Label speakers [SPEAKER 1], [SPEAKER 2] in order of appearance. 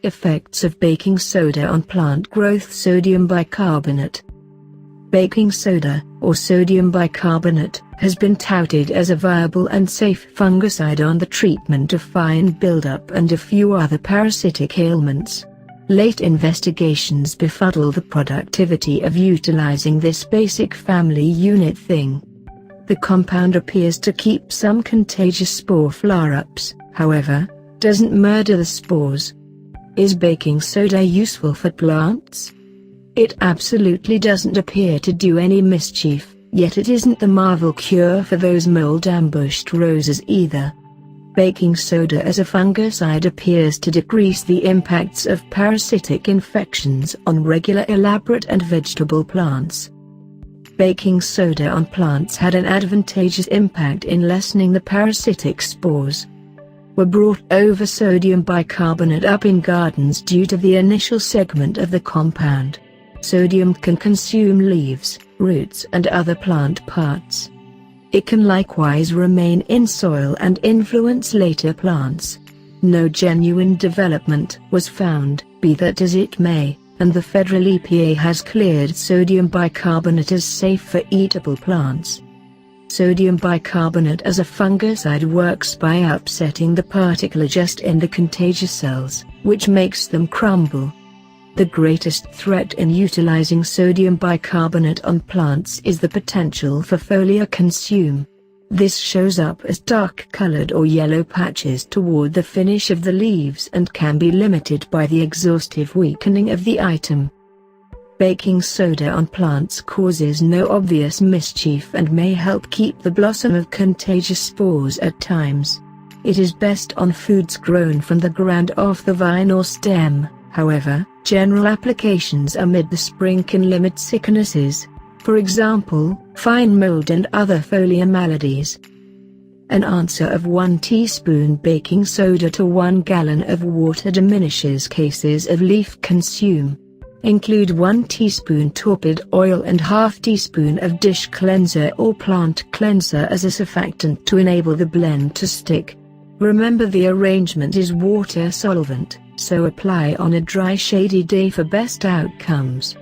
[SPEAKER 1] effects of baking soda on plant growth. Sodium bicarbonate. Baking soda, or sodium bicarbonate, has been touted as a viable and safe fungicide on the treatment of fine buildup and a few other parasitic ailments. Late investigations befuddle the productivity of utilizing this basic family unit thing. The compound appears to keep some contagious spore flare-ups, however, doesn't murder the spores. Is baking soda useful for plants? It absolutely doesn't appear to do any mischief, yet it isn't the marvel cure for those mold-ambushed roses either. Baking soda as a fungicide appears to decrease the impacts of parasitic infections on regular elaborate and vegetable plants. Baking soda on plants had an advantageous impact in lessening the parasitic spores. Were brought over sodium bicarbonate up in gardens due to the initial segment of the compound. Sodium can consume leaves, roots and other plant parts. It can likewise remain in soil and influence later plants. No genuine development was found, be that as it may, and the federal EPA has cleared sodium bicarbonate as safe for eatable plants. Sodium bicarbonate as a fungicide works by upsetting the particle just in the contagious cells, which makes them crumble. The greatest threat in utilizing sodium bicarbonate on plants is the potential for foliar consume. This shows up as dark-colored or yellow patches toward the finish of the leaves and can be limited by the exhaustive weakening of the item. Baking soda on plants causes no obvious mischief and may help keep the blossom of contagious spores at times. It is best on foods grown from the ground off the vine or stem. However, general applications amid the spring can limit sicknesses, for example, fine mold and other foliar maladies. An answer of 1 teaspoon baking soda to 1 gallon of water diminishes cases of leaf consume. Include 1 teaspoon torpid oil and ½ teaspoon of dish cleanser or plant cleanser as a surfactant to enable the blend to stick. Remember, the arrangement is water solvent, so apply on a dry shady day for best outcomes.